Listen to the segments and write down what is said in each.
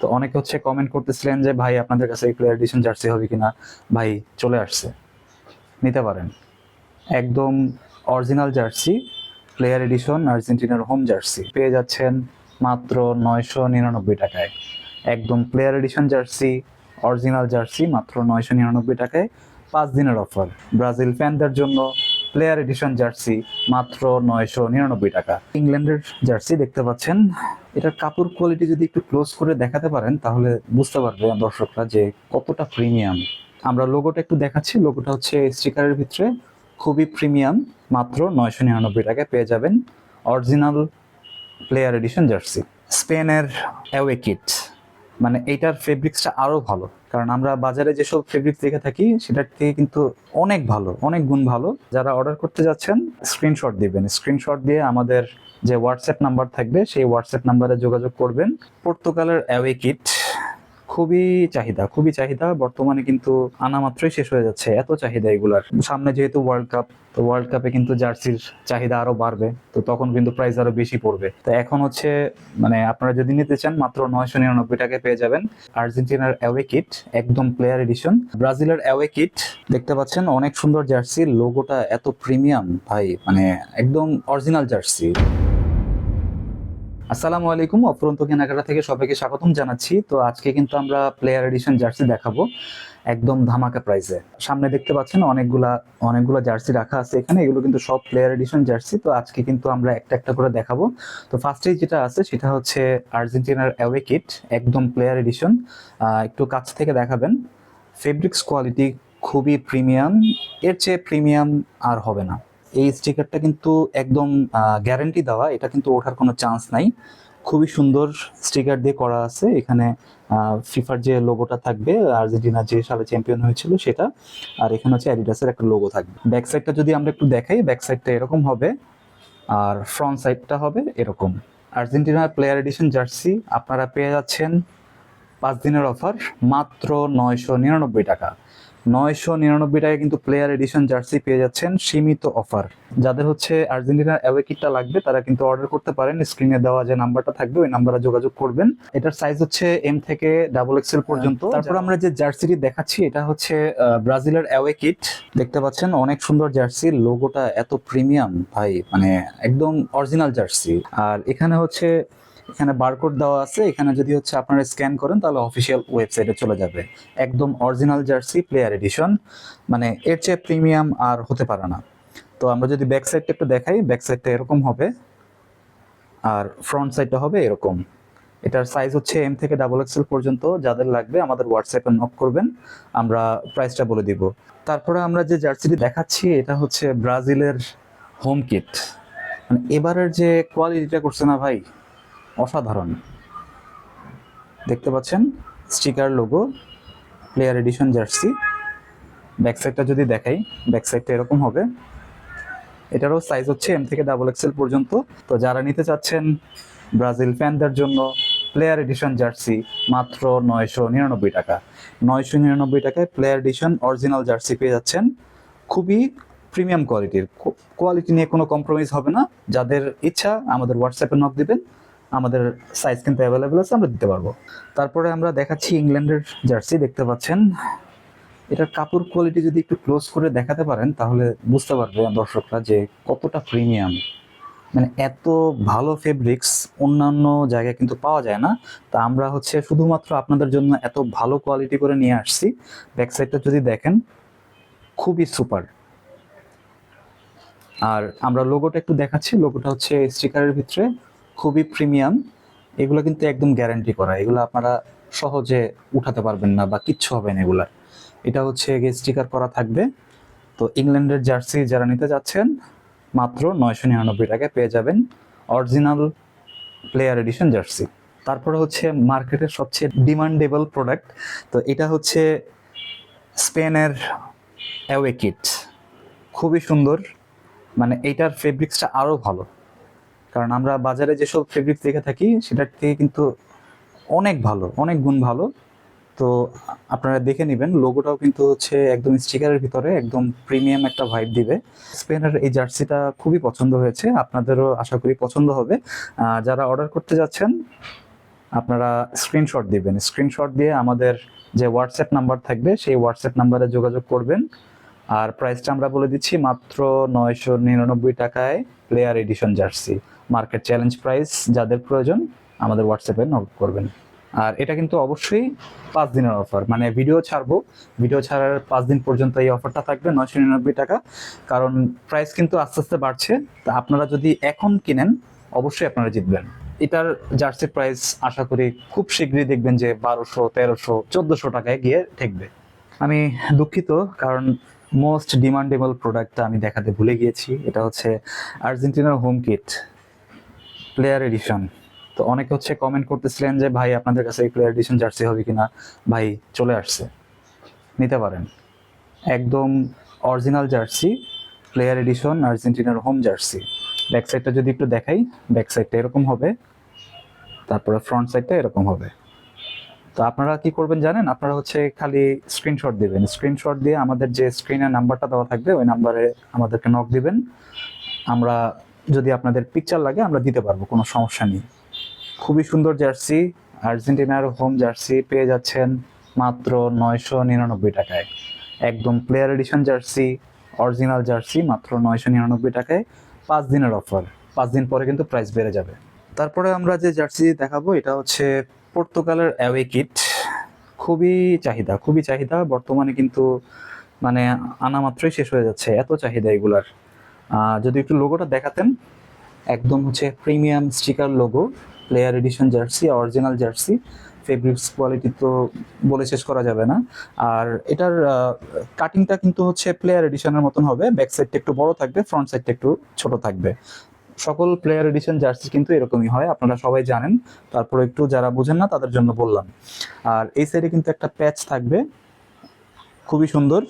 তো অনেকে কমেন্ট করতেছিলেন যে ভাই আপনাদের কাছে প্লেয়ার এডিশন জার্সি হবে কিনা। ভাই চলে আসছে, নিতে পারেন। একদম অরিজিনাল জার্সি, প্লেয়ার এডিশন আর্জেন্টিনার হোম জার্সি পেয়ে যাচ্ছেন মাত্র 999 টাকায়। একদম player addition jersey, original jersey মাত্র 999 টাকায়। 5 দিনের অফার ব্রাজিল ফ্যানদের জন্য। প্লেয়ার এডিশন জার্সি মাত্র 999 টাকা। ইংল্যান্ডের জার্সি দেখতে পাচ্ছেন। এটার কাপড় কোয়ালিটি যদি একটু ক্লোজ করে দেখাতে পারেন তাহলে বুঝতে পারবে দর্শকরা যে কতটা প্রিমিয়াম। আমরা লোগোটা একটু দেখাচ্ছি। লোগোটা স্টিকারের ভিতরে, খুবই প্রিমিয়াম। মাত্র 999 টাকায় পেয়ে যাবেন অরিজিনাল প্লেয়ার এডিশন জার্সি। স্পেনের অ্যাওয়ে কিট, মানে এইটার ফেব্রিক্সটা আরও ভালো, কারণ আমরা বাজারে যেসব ফেব্রিক্স দেখে থাকি সেটার থেকে কিন্তু অনেক ভালো, অনেক গুণ ভালো। যারা অর্ডার করতে যাচ্ছেন স্ক্রিনশট দিবেন, স্ক্রিনশট দিয়ে আমাদের যে হোয়াটসঅ্যাপ নাম্বার থাকবে সেই হোয়াটসঅ্যাপ নাম্বারে যোগাযোগ করবেন। পর্তুগালের অ্যাওয়ে কিট খুবই চাহিদা, খুবই চাহিদা। বর্তমানে কিন্তু আনা মাত্রই শেষ হয়ে যাচ্ছে, এত চাহিদা এগুলার। সামনে যেহেতু ওয়ার্ল্ড কাপ, তো ওয়ার্ল্ড কাপে কিন্তু জার্সির চাহিদা আরো বাড়বে, তো তখন কিন্তু প্রাইস আরো বেশি পড়বে। তো এখন মানে আপনারা যদি নিতে চান মাত্র 999 টাকায় পেয়ে যাবেন আর্জেন্টিনার অ্যাওয়ে কিট, একদম প্লেয়ার এডিশন। ব্রাজিলের অ্যাওয়ে কিট দেখতে পাচ্ছেন, অনেক সুন্দর জার্সি, লোগোটা এত প্রিমিয়াম ভাই, মানে একদম অরিজিনাল জার্সি। আসসালামু আলাইকুম, অফুরন্ত কেনাকাটা থেকে সবাইকে স্বাগতম জানাচ্ছি। তো আজকে কিন্তু আমরা প্লেয়ার এডিশন জার্সি দেখাবো একদম ধামাকা প্রাইসে। সামনে দেখতে পাচ্ছেন অনেকগুলা জার্সি রাখা আছে এখানে, এগুলো কিন্তু সব প্লেয়ার এডিশন জার্সি। তো আজকে কিন্তু আমরা একটা একটা করে দেখাবো। তো ফার্স্টেই যেটা আছে সেটা হচ্ছে আর্জেন্টিনার অ্যাওয়ে কিট, একদম প্লেয়ার এডিশন। একটু কাছ থেকে দেখাবেন। ফেব্রিক্স কোয়ালিটি খুবই প্রিমিয়াম, এর চেয়ে প্রিমিয়াম আর হবে না। এই স্টিকারটা কিন্তু একদম গ্যারান্টি দেওয়া, এটা কিন্তু ওঠার কোনো চান্স নাই। খুবই সুন্দর স্টিকার দিয়ে করা আছে। এখানে ফিফার যে লোগোটা থাকবে, আর্জেন্টিনা যে সালে চ্যাম্পিয়ন হয়েছিল সেটা, আর এখানে অ্যাডিডাসের একটা লোগো থাকবে। ব্যাক সাইডটা যদি আমরা একটু দেখাই, ব্যাক সাইডটা এরকম হবে, আর ফ্রন্ট সাইডটা হবে এরকম। আর্জেন্টিনার প্লেয়ার এডিশন জার্সি আপনারা পেয়ে যাচ্ছেন 5 দিনের অফার মাত্র 999 টাকা। 999 টাকায় কিন্তু প্লেয়ার এডিশন জার্সি পেয়ে যাচ্ছেন, সীমিত অফার। যাদের আর্জেন্টিনার অ্যাওয়ে কিটটা লাগবে তারা কিন্তু অর্ডার করতে পারেন। স্ক্রিনে দেওয়া যে নাম্বারটা থাকবে ওই নাম্বারে যোগাযোগ করবেন। এটার সাইজ এম থেকে XXL পর্যন্ত। তারপর আমরা যে জার্সিটি দেখাচ্ছি এটা ব্রাজিলের অ্যাওয়ে কিট দেখতে পাচ্ছেন, অনেক সুন্দর জার্সি, লোগোটা এত প্রিমিয়াম ভাই, মানে একদম অরিজিনাল জার্সি। আর এখানে বারকোড দেওয়া আছে, এখানে যদি আপনারা স্ক্যান করেন তাহলে অফিসিয়াল ওয়েবসাইটে চলে যাবে। একদম অরিজিনাল জার্সি, প্লেয়ার এডিশন, মানে এর চেয়ে প্রিমিয়াম আর হতে পারে না। তো আমরা যদি ব্যাক সাইডটা একটু দেখাই, ব্যাক সাইডটা এরকম হবে, আর ফ্রন্ট সাইডটা হবে এরকম। এটার সাইজ এম থেকে XXL পর্যন্ত। যাদের লাগবে আমাদের হোয়াটসঅ্যাপে নক করবেন, আমরা প্রাইসটা বলে দিব। তারপরে আমরা যে জার্সিটি দেখাচ্ছি এটা ব্রাজিলের হোম কিট। মানে এবারের যে কোয়ালিটিটা করছে না ভাই, অসাধারণ। দেখতে পাচ্ছেন sticker, logo, player addition jersey. Back সাইডটা যদি দেখাই, ব্যাক সাইডটা এরকম হবে। এটারও সাইজ এম থেকে XXL পর্যন্ত। তো যারা নিতে চাচ্ছেন ব্রাজিল ফ্যানদের জন্য প্লেয়ার এডিশন জার্সি মাত্র 999 টাকা। 999 টাকায় প্লেয়ার এডিশন অরিজিনাল জার্সি পেয়ে যাচ্ছেন, খুবই প্রিমিয়াম কোয়ালিটির। কোয়ালিটি নিয়ে কোনো কম্প্রোমাইজ হবে না। যাদের ইচ্ছা আমাদের হোয়াটসঅ্যাপে নক দিবেন, আমাদের সাইজ কিন্তু অ্যাভেলেবেল আছে, আমরা দিতে পারবো। তারপরে আমরা দেখাচ্ছি ইংল্যান্ডের জার্সি দেখতে পাচ্ছেন। এটার কাপড় কোয়ালিটি যদি একটু ক্লোজ করে দেখাতে পারেন তাহলে বুঝতে পারবে দর্শকরা যে কতটা প্রিমিয়াম। মানে এত ভালো ফেব্রিক্স অন্যান্য জায়গায় কিন্তু পাওয়া যায় না। তা আমরা শুধুমাত্র আপনাদের জন্য এত ভালো কোয়ালিটি করে নিয়ে আসছি। ব্যাক সাইডটা যদি দেখেন, খুবই সুপার। আর আমরা লোগোটা একটু দেখাচ্ছি। লোগোটা স্টিকারের ভিতরে, খুবই প্রিমিয়াম। এগুলো কিন্তু একদম গ্যারান্টি করা, এগুলো আপনারা সহজে উঠাতে পারবেন না বা কিচ্ছু হবে না এগুলা। এটা স্টিকার করা থাকবে। তো ইংল্যান্ডের জার্সি যারা নিতে যাচ্ছেন মাত্র 999 টাকায় পেয়ে যাবেন অরিজিনাল প্লেয়ার এডিশন জার্সি। তারপরে মার্কেটের সবচেয়ে ডিমান্ডেবল প্রোডাক্ট। তো এটা স্পেনের অ্যাওয়ে কিট, খুবই সুন্দর। মানে এইটার ফেব্রিক্সটা আরও ভালো, কারণ আমরা বাজারে যেসব ফেব্রিক্স দেখে থাকি সেটার থেকে কিন্তু অনেক ভালো, অনেক গুণ ভালো। তো আপনারা দেখে নেবেন। লোগোটাও কিন্তু একদম স্টিকারের ভিতরে একদম প্রিমিয়াম একটা ভাইব দিবে। স্পেনের এই জার্সিটা খুবই পছন্দ হয়েছে, আপনাদেরও আশা করি পছন্দ হবে। যারা অর্ডার করতে যাচ্ছেন আপনারা স্ক্রিনশট দিবেন, স্ক্রিনশট দিয়ে আমাদের যে হোয়াটসঅ্যাপ নাম্বার থাকবে সেই হোয়াটসঅ্যাপ নাম্বারে যোগাযোগ করবেন। আর প্রাইসটা আমরা বলে দিচ্ছি মাত্র 999 টাকায় player addition jersey, market challenge price. যাদের প্রয়োজন আমাদের হোয়াটসঅ্যাপে নোট করবেন। আর এটা কিন্তু অবশ্যই 5 দিনের অফার, মানে ভিডিও ছাড়বো, ভিডিও ছাড়ার 5 দিন পর্যন্ত এই অফারটা থাকবে 999 টাকা। কারণ প্রাইস কিন্তু আস্তে আস্তে বাড়ছে, তা আপনারা যদি এখন কিনেন অবশ্যই আপনারা জিতবেন। এটার জার্সি প্রাইস আশা করি খুব শীঘ্রই দেখবেন যে 1200, 1300, 1400 টাকায় গিয়ে ঠেকবে। আমি দুঃখিত, কারণ মোস্ট ডিমান্ডেবল প্রোডাক্টটা আমি দেখাতে ভুলে গিয়েছি। এটা হচ্ছে আর্জেন্টিনার হোম কিট প্লেয়ার এডিশন। তো অনেকে হচ্ছে কমেন্ট করতেছিলেন যে ভাই আপনাদের কাছে এই প্লেয়ার এডিশন জার্সি হবে কিনা। ভাই চলে আসছে, নিতে পারেন। একদম অরিজিনাল জার্সি প্লেয়ার এডিশন আর্জেন্টিনার হোম জার্সি। ব্যাক সাইডটা যদি একটু দেখাই, ব্যাক সাইডটা এরকম হবে, তারপরে ফ্রন্ট সাইডটা এরকম হবে। তো আপনারা কি করবেন জানেন, আপনারা হচ্ছে খালি স্ক্রিনশট দিবেন, স্ক্রিনশট দিয়ে আমাদের যে স্ক্রিনের নাম্বারটা দেওয়া থাকবে ওই নাম্বারে আমাদেরকে নক দিবেন। আমরা যদি আপনাদের পিকচার লাগে আমরা দিতে পারবো, কোনো সমস্যা নেই। খুবই সুন্দর জার্সি, আর্জেন্টিনার হোম জার্সি পেয়ে যাচ্ছেন মাত্র 999 টাকায়। একদম player addition jersey, original jersey মাত্র 999 টাকায়। 5 দিনের অফার, 5 দিন পরে কিন্তু প্রাইস বেড়ে যাবে। তারপরে আমরা যে জার্সি দেখাবো এটা হচ্ছে পর্তুগালের অ্যাওয়ে কিট। খুবই চাহিদা, খুবই চাহিদা বর্তমানে, কিন্তু মানে আনা মাত্রই শেষ হয়ে যাচ্ছে, এত চাহিদা এগুলার। যদি একটু লোগোটা দেখাতেন, একদম হচ্ছে premium sticker logo, player addition jersey, original jersey. Fabrics quality তো বলে শেষ করা যাবে না। আর এটার কাটিংটা কিন্তু হচ্ছে প্লেয়ার এডিশনের মতন হবে, ব্যাক সাইডটা একটু বড় থাকবে, ফ্রন্ট সাইডটা একটু ছোট থাকবে। সকল প্লেয়ার এডিশন জার্সি কিন্তু এরকমই হয়, আপনারা সবাই জানেন। তারপর একটু যারা বোঝেন না তাদের জন্য বললাম। আর এই সাইডে কিন্তু একটা প্যাচ থাকবে, খুবই সুন্দর।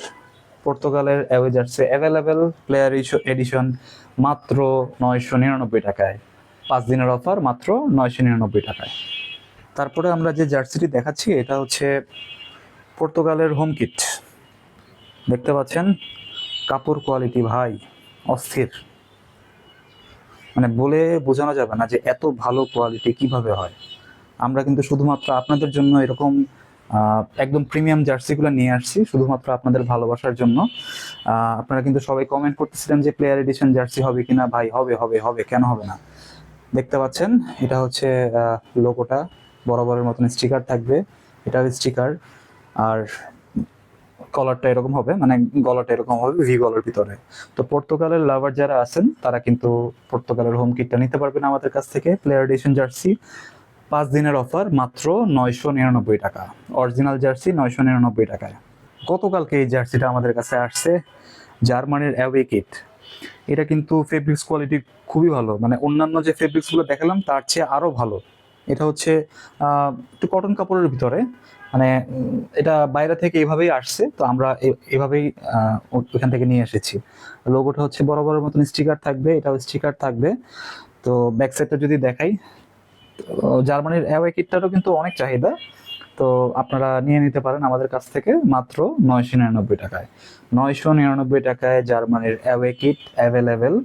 পর্তুগালের away jersey available player addition মাত্র 999 টাকায়। 5 দিনের অফার মাত্র 999 টাকায়। তারপরে আমরা যে জার্সিটি দেখাচ্ছি এটা হচ্ছে পর্তুগালের হোম কিট। দেখতে পাচ্ছেন কাপড় কোয়ালিটি ভাই অস্থির, মানে বলে বোঝানো যাবে না যে এত ভালো কোয়ালিটি কিভাবে হয়। আমরা কিন্তু শুধুমাত্র আপনাদের জন্য এরকম একদম প্রিমিয়াম জার্সিগুলো নিয়ে আসছি, শুধুমাত্র আপনাদের ভালোবাসার জন্য। আপনারা কিন্তু সবাই কমেন্ট করতেছিলেন যে প্লেয়ার এডিশন জার্সি হবে কিনা। ভাই হবে হবে হবে, কেন হবে না। দেখতে পাচ্ছেন এটা হচ্ছে লোগোটা, বরাবরের মতন স্টিকার থাকবে, এটাও স্টিকার। আর কলারটা এরকম হবে, মানে গলাটা এরকম হবে ভি গলার ভিতরে। তো পর্তুগালের লাভার যারা আছেন তারা কিন্তু পর্তুগালের হোম কিটটা নিতে পারবেন আমাদের কাছ থেকে, প্লেয়ার এডিশন জার্সি। 5 দিনের অফার মাত্র 999 টাকা, অরিজিনাল জার্সি 999 টাকায়। গতকালকে এই জার্সিটা আমাদের কাছে আসছে, জার্মানির অ্যাওয়ে কিট। এটা কিন্তু ফেব্রিক্স কোয়ালিটি খুবই ভালো, মানে অন্যান্য যে ফেব্রিক্সগুলো দেখালাম তার চেয়ে আরও ভালো। এটা হচ্ছে একটু কটন কাপড়ের ভিতরে, মানে এটা বাইরে থেকে এভাবেই আসছে, তো আমরা এভাবেই ওখান থেকে নিয়ে এসেছি। লোগোটা হচ্ছে বরাবরের মতন স্টিকার থাকবে, এটাও স্টিকার থাকবে। তো ব্যাক সাইডটা যদি দেখাই, জার্মানির অ্যাওয়ে কিটটারও কিন্তু অনেক চাহিদা, তো আপনারা নিয়ে নিতে পারেন আমাদের কাছ থেকে মাত্র 999 টাকায়। 999 টাকায় জার্মানির অ্যাওয়ে কিট অ্যাভেলেবেল,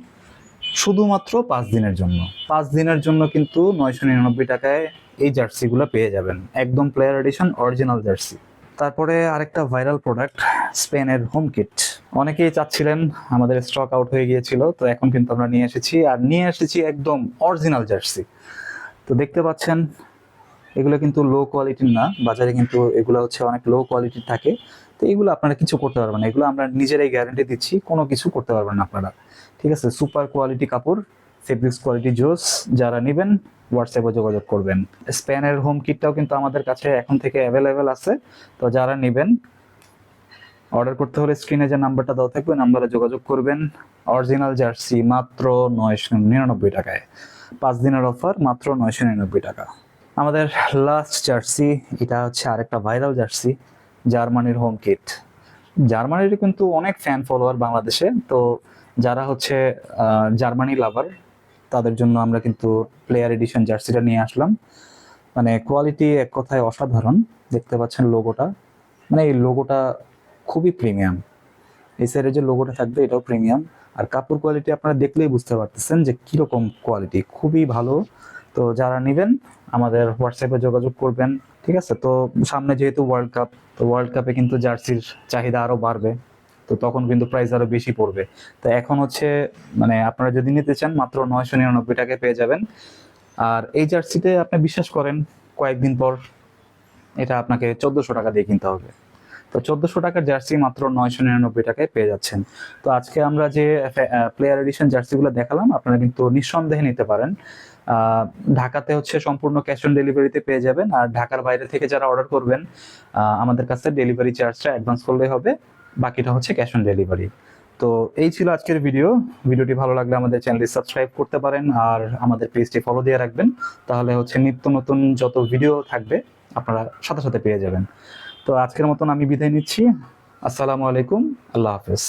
শুধুমাত্র 5 দিনের জন্য। 5 দিনের জন্য কিন্তু 999 টাকায় এই জার্সিগুলো পেয়ে যাবেন, একদম প্লেয়ার এডিশন অরিজিনাল জার্সি। তারপরে আরেকটা ভাইরাল প্রোডাক্ট, স্পেনের হোম কিট। অনেকেই চাচ্ছিলেন, আমাদের স্টক আউট হয়ে গিয়েছিল, তো এখন কিন্তু আমরা নিয়ে এসেছি, আর নিয়ে এসেছি একদম অরিজিনাল জার্সি। তো দেখতে পাচ্ছেন এগুলো কিন্তু লো কোয়ালিটির না, বাজারে কিন্তু এগুলো হচ্ছে অনেক লো কোয়ালিটির থাকে। তো এগুলো আপনারা কিছু করতে পারবেন না, এগুলো আমরা নিজেরাই গ্যারান্টি দিচ্ছি, কোনো কিছু করতে পারবেন না আপনারা। ঠিক আছে, সুপার কোয়ালিটি কাপড়, ফেব্রিক্স কোয়ালিটি জোস। যারা নেবেন হোয়াটসঅ্যাপে যোগাযোগ করবেন। স্পেনের হোম কিটটাও কিন্তু আমাদের কাছে এখন থেকে অ্যাভেলেবেল আছে, তো যারা নেবেন অর্ডার করতে হলে স্ক্রিনে যে নাম্বারটা দেওয়া থাকবে নাম্বারে যোগাযোগ করবেন। অরিজিনাল জার্সি মাত্র 999 টাকায়, 5 দিনের অফার মাত্র 999 টাকা। আমাদের লাস্ট জার্সি, এটা হচ্ছে আরেকটা ভাইরাল জার্সি, জার্মানির হোম কিট। জার্মানির কিন্তু অনেক ফ্যান ফলোয়ার বাংলাদেশে, তো যারা হচ্ছে জার্মানি লাভার তাদের জন্য আমরা কিন্তু প্লেয়ার এডিশন জার্সিটা নিয়ে আসলাম। মানে কোয়ালিটি এক কথায় অসাধারণ। দেখতে পাচ্ছেন লোগোটা, মানে এই লোগোটা খুবই প্রিমিয়াম। এই সাইডে যে লোগোটা থাকবে এটাও প্রিমিয়াম। আর কাপড় কোয়ালিটি আপনারা দেখলেই বুঝতে পারতেছেন যে কিরকম কোয়ালিটি, খুবই ভালো তো যারা নেবেন আমাদের হোয়াটসঅ্যাপে যোগাযোগ করবেন, ঠিক আছে? তো সামনে যেহেতু ওয়ার্ল্ড কাপ, তো ওয়ার্ল্ড কাপে কিন্তু জার্সির চাহিদা আরো বাড়বে, তো তখন কিন্তু প্রাইস আরো বেশি পড়বে। তো এখন হচ্ছে মানে আপনারা যদি নিতে চান মাত্র 999 টাকায় পেয়ে যাবেন। আর এই জার্সিতে আপনি বিশ্বাস করেন কয়েকদিন পর এটা আপনাকে 1400 টাকা দিয়ে কিনতে হবে। তো 1400 টাকার জার্সি মাত্র 999 টাকায় পেয়ে যাচ্ছেন। তো আজকে আমরা যে প্লেয়ার এডিশন জার্সিগুলো দেখালাম আপনারা কিন্তু নিঃসন্দেহে নিতে পারেন। ঢাকাতে হচ্ছে সম্পূর্ণ ক্যাশ অন ডেলিভারিতে পেয়ে যাবেন, আর ঢাকার বাইরে থেকে যারা অর্ডার করবেন আমাদের কাছে ডেলিভারি চার্জটা অ্যাডভান্স করলেই হবে, বাকিটা হচ্ছে ক্যাশ অন ডেলিভারি। তো এই ছিল আজকের ভিডিওটি ভালো লাগলে আমাদের চ্যানেলটি সাবস্ক্রাইব করতে পারেন আর আমাদের পেজটি ফলো দিয়ে রাখবেন, তাহলে হচ্ছে নিত্য নতুন যত ভিডিও থাকবে আপনারা সাথে সাথে পেয়ে যাবেন। তো আজকের মতন আমি বিদায় নিচ্ছি। আসসালামু আলাইকুম, আল্লাহ হাফেজ।